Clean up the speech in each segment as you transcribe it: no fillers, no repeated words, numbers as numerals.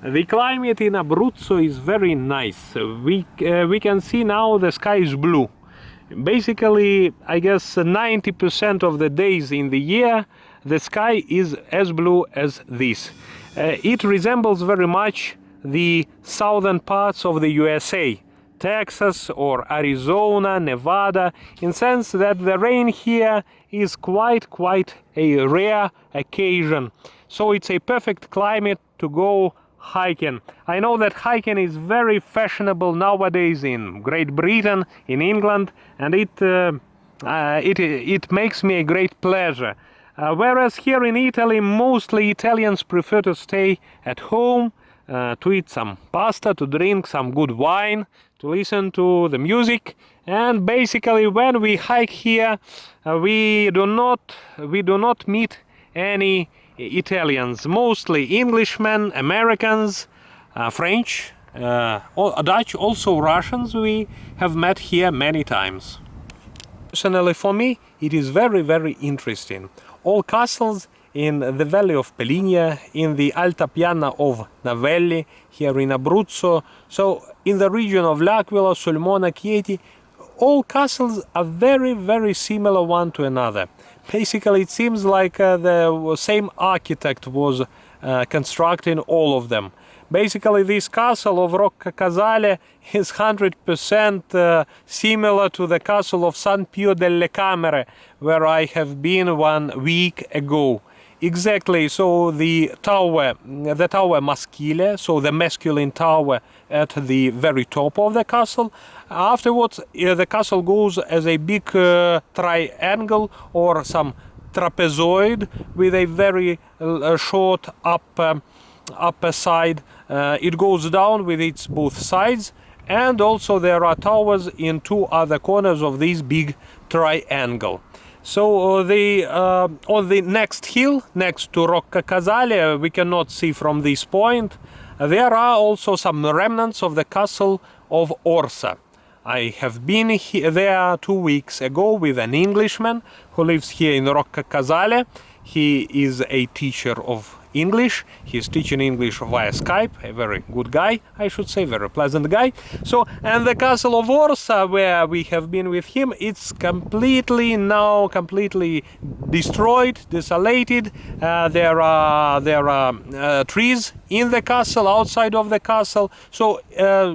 The climate in Abruzzo is very nice. We can see now the sky is blue. Basically, I guess 90% of the days in the year the sky is as blue as this. It resembles very much the southern parts of the USA, Texas or Arizona, Nevada, in sense that the rain here is quite a rare occasion. So it's a perfect climate to go hiking. I know that hiking is very fashionable nowadays in Great Britain, in England, and it makes me a great pleasure. Whereas here in Italy, mostly Italians prefer to stay at home, to eat some pasta, to drink some good wine, to listen to the music, and basically when we hike here, we do not meet any Italians, mostly Englishmen, Americans, French, Dutch, also Russians we have met here many times. Personally for me, it is very interesting. All castles in the valley of Peligna, in the Alta Piana of Navelli, here in Abruzzo, so in the region of L'Aquila, Sulmona, Chieti, all castles are very similar one to another. Basically, it seems like the same architect was constructing all of them. Basically, this castle of Roccacasale is 100% similar to the castle of San Pio delle Camere, where I have been 1 week ago. Exactly, so the tower maschile, so the masculine tower at the very top of the castle. Afterwards, the castle goes as a big triangle or some trapezoid with a very short upper side. It goes down with its both sides, and also there are towers in 2 other corners of this big triangle. So on the next hill, next to Roccacasale, we cannot see from this point, there are also some remnants of the castle of Orsa. I have been there 2 weeks ago with an Englishman who lives here in Roccacasale. He is a teacher of English. He's teaching English via Skype, a very good guy, I should say, very pleasant guy. So, and the castle of Orsa, where we have been with him, it's completely destroyed, desolated. There are trees in the castle, outside of the castle, so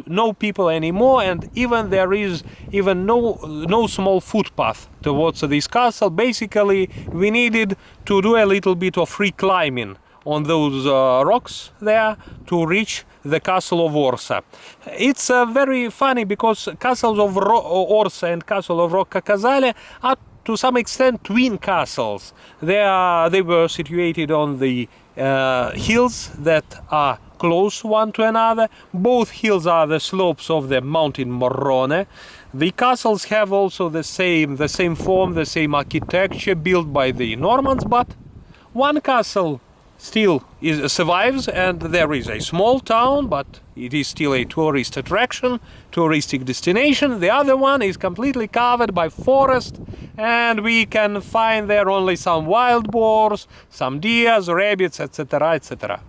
no people anymore, and even there is no small footpath towards this castle. Basically, we needed to do a little bit of free climbing on those rocks there to reach the castle of Orsa. It's very funny because castles of Orsa and castle of Roccacasale are to some extent twin castles. They were situated on the hills that are close one to another. Both hills are the slopes of the mountain Morrone. The castles have also the same form, the same architecture built by the Normans, but one castle still survives, and there is a small town, but it is still a tourist attraction, touristic destination. The other one is completely covered by forest, and we can find there only some wild boars, some deers, rabbits, etc., etc.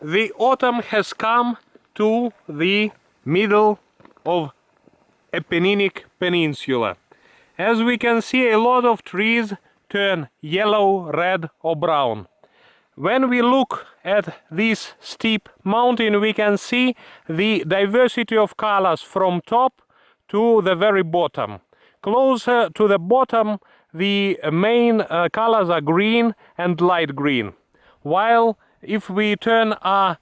The autumn has come to the middle of Apenninic Peninsula. As we can see, a lot of trees turn yellow, red or brown. When we look at this steep mountain, we can see the diversity of colors from top to the very bottom. Closer to the bottom, the main colors are green and light green. While if we turn our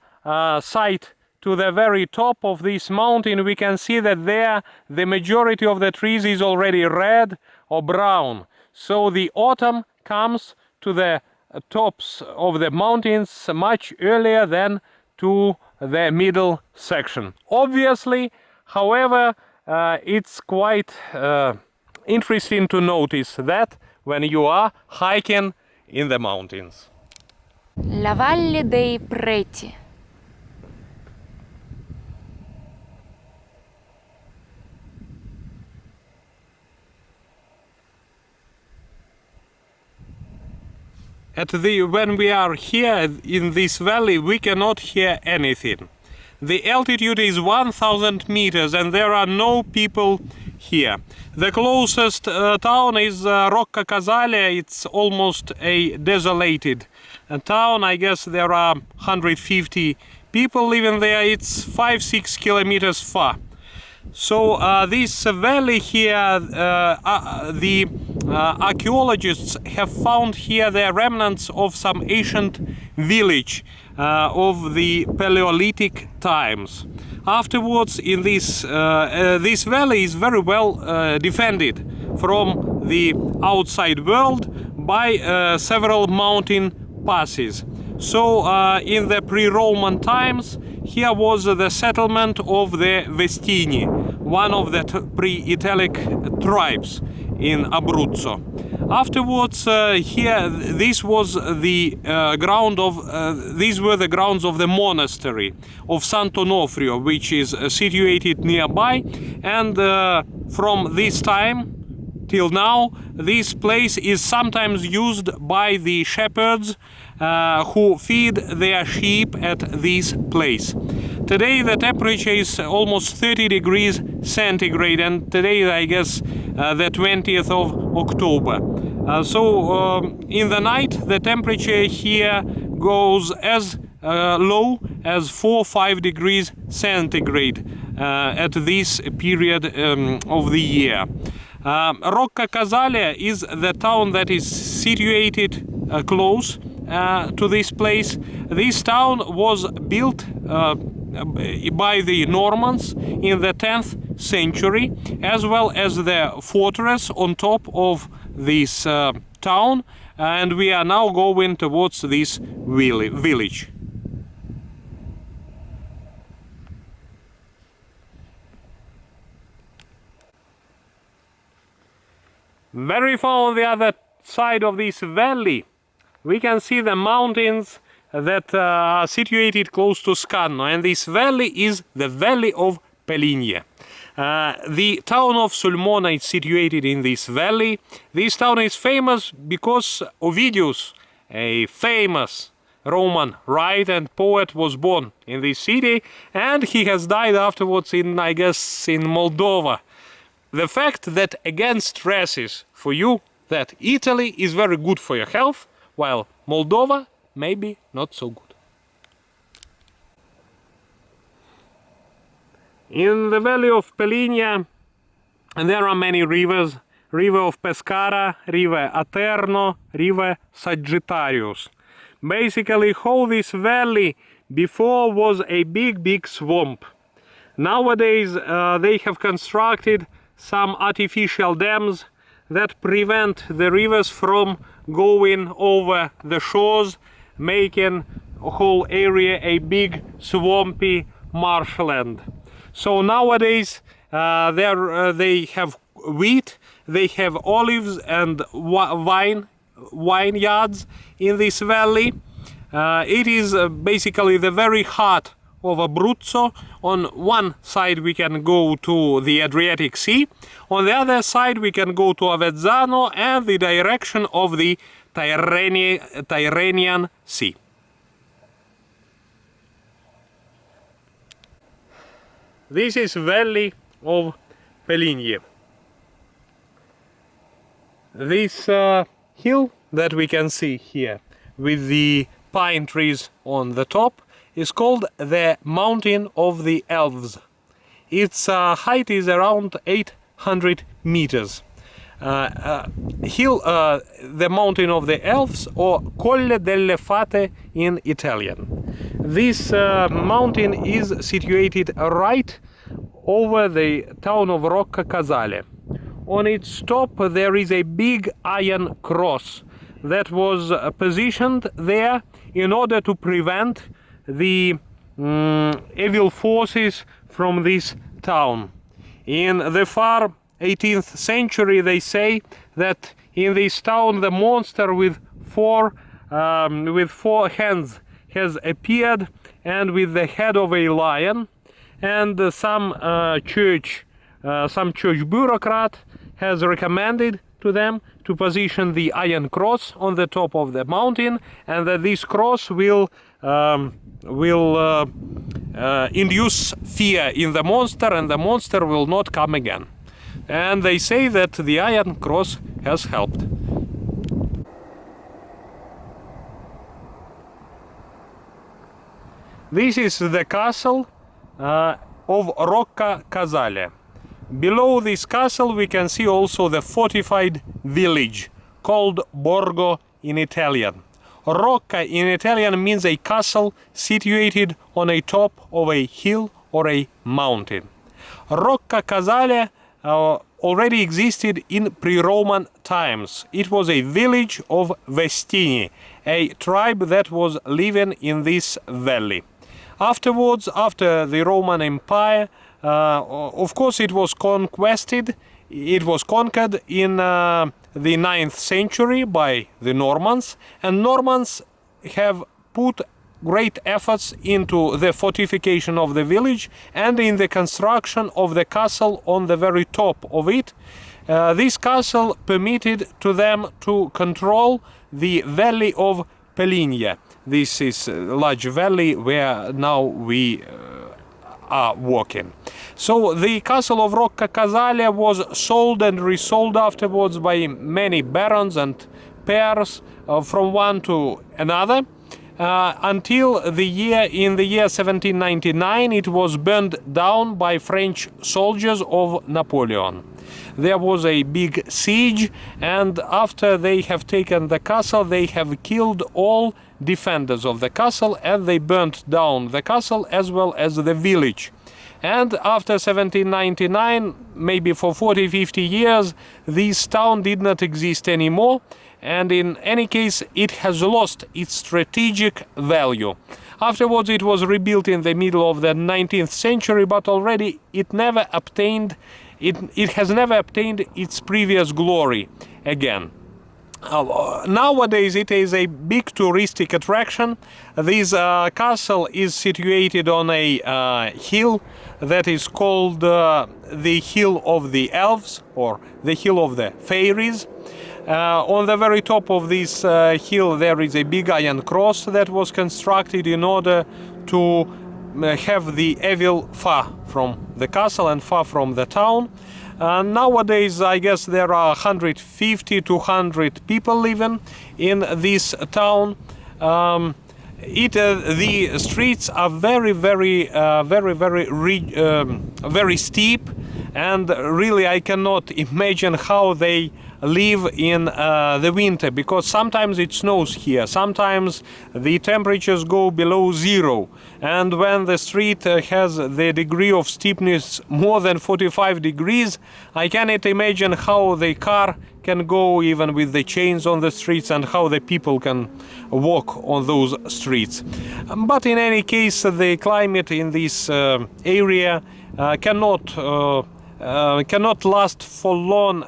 sight to the very top of this mountain, we can see that there the majority of the trees is already red or brown. So the autumn comes to the tops of the mountains much earlier than to the middle section. Obviously, however, it's quite interesting to notice that when you are hiking in the mountains. La Valle dei Preti. when we are here in this valley, we cannot hear anything. The altitude is 1000 meters and there are no people here. The closest town is Roccacasale. It's almost a desolated town. I guess there are 150 people living there. It's 5-6 kilometers far. So this valley here, the archaeologists have found here the remnants of some ancient village of the Paleolithic times. Afterwards, in this valley is very well defended from the outside world by several mountain passes. So in the pre-Roman times, here was the settlement of the Vestini, one of the pre-Italic tribes in Abruzzo. Afterwards, here this was the these were the grounds of the monastery of Sant'Onofrio, which is situated nearby, and from this time till now, this place is sometimes used by the shepherds who feed their sheep at this place. Today the temperature is almost 30 degrees centigrade, and today I guess the 20th of October. So in the night the temperature here goes as low as 4-5 degrees centigrade at this period of the year. Roccacasale is the town that is situated close to this place. This town was built by the Normans in the 10th century, as well as the fortress on top of this town, and we are now going towards this village. Very far on the other side of this valley, we can see the mountains that are situated close to Scanno, and this valley is the valley of Peligna. The town of Sulmona is situated in this valley. This town is famous because Ovidius, a famous Roman writer and poet, was born in this city, and he has died afterwards in, I guess, in Moldova. The fact that against stresses for you that Italy is very good for your health, while Moldova maybe not so good. In the valley of Peligna there are many rivers: river of Pescara, river Aterno, river Sagittarius. Basically, whole this valley before was a big swamp. Nowadays they have constructed some artificial dams that prevent the rivers from going over the shores, making a whole area a big swampy marshland. So nowadays they have wheat, they have olives and vineyards in this valley. It is basically the very heart of Abruzzo. On one side we can go to the Adriatic Sea, on the other side we can go to Avezzano and the direction of the Tyrrhenian Sea. This is valley of Peligna. This hill that we can see here with the pine trees on the top is called the Mountain of the Elves. Its height is around 800 meters. The Mountain of the Elves, or Colle delle Fate in Italian. This mountain is situated right over the town of Roccacasale. On its top there is a big iron cross that was positioned there in order to prevent the evil forces from this town. In the far 18th century they say that in this town the monster with four hands has appeared, and with the head of a lion, and some church bureaucrat has recommended to them to position the iron cross on the top of the mountain, and that this cross will induce fear in the monster, and the monster will not come again. And they say that the iron cross has helped. This is the castle of Roccacasale. Below this castle we can see also the fortified village called Borgo in Italian. Rocca in Italian means a castle situated on a top of a hill or a mountain. Roccacasale already existed in pre-Roman times. It was a village of Vestini, a tribe that was living in this valley. Afterwards, after the Roman Empire, of course it was conquered. It was conquered in the 9th century by the Normans, and Normans have put great efforts into the fortification of the village and in the construction of the castle on the very top of it. This castle permitted to them to control the valley of Peligna. This is a large valley where now we are walking. So the castle of Roccacasale was sold and resold afterwards by many barons and pairs from one to another until in the year 1799 it was burned down by French soldiers of Napoleon. There was a big siege, and after they have taken the castle, they have killed all defenders of the castle, and they burnt down the castle as well as the village. And after 1799, maybe for 40-50 years, this town did not exist anymore, and in any case it has lost its strategic value. Afterwards it was rebuilt in the middle of the 19th century, but already it has never obtained its previous glory again. Nowadays it is a big touristic attraction. This castle is situated on a hill that is called the Hill of the Elves, or the Hill of the Fairies. On the very top of this hill there is a big iron cross that was constructed in order to have the evil far from the castle and far from the town. Nowadays I guess there are 150 to 200 people living in this town. The streets are very steep, and really I cannot imagine how they live in the winter, because sometimes it snows here, sometimes the temperatures go below zero, and when the street has the degree of steepness more than 45 degrees, I cannot imagine how the car can go even with the chains on the streets, and how the people can walk on those streets. But in any case, the climate in this area cannot last for long.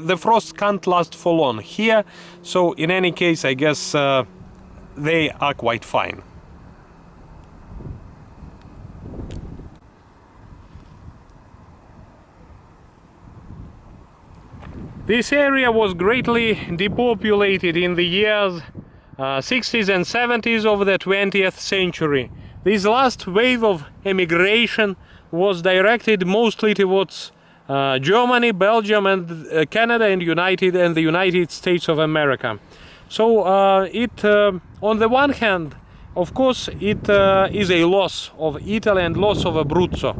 The frost can't last for long here, so in any case I guess they are quite fine. This area was greatly depopulated in the years 60s and 70s of the 20th century. This last wave of emigration was directed mostly towards Germany, Belgium, and Canada, and the United States of America. So on the one hand, of course, it is a loss of Italy and loss of Abruzzo.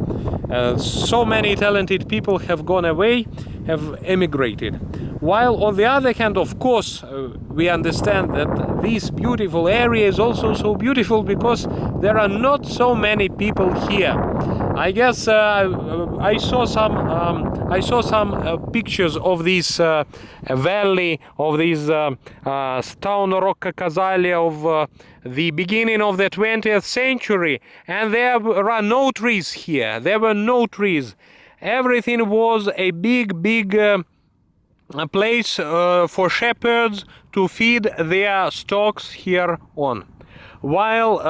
So many talented people have gone away, have emigrated. While on the other hand, of course, we understand that this beautiful area is also so beautiful because there are not so many people here. I guess I saw some pictures of this valley, of this town Roccacasale of the beginning of the 20th century, and there are no trees here. There were no trees. Everything was a big place for shepherds to feed their stocks here on. While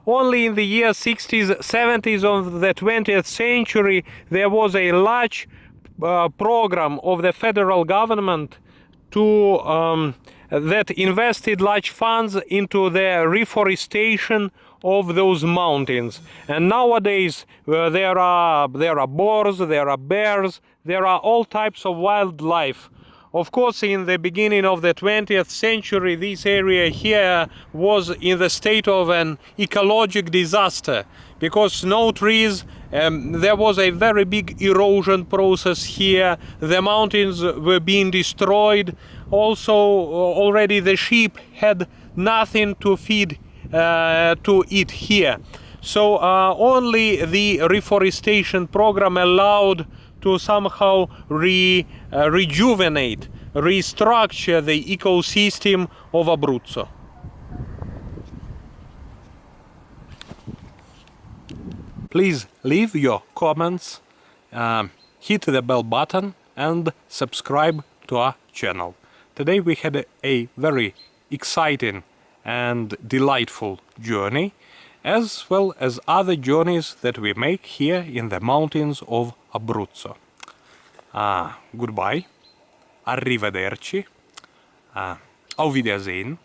only in the year 60s, 70s of the 20th century there was a large program of the federal government to that invested large funds into the reforestation of those mountains. And nowadays there are boars, there are bears, there are all types of wildlife. Of course, in the beginning of the 20th century, this area here was in the state of an ecological disaster because no trees. There was a very big erosion process here. The mountains were being destroyed. Also, already the sheep had nothing to feed, to eat here. So only the reforestation program allowed to somehow rejuvenate, restructure the ecosystem of Abruzzo. Please leave your comments, hit the bell button and subscribe to our channel. Today we had a very exciting and delightful journey, as well as other journeys that we make here in the mountains of Abruzzo. Goodbye, arrivederci, auf Wiedersehen,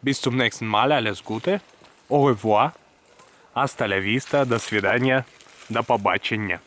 bis zum nächsten Mal, alles Gute, au revoir, hasta la vista, до свидания, до побачення.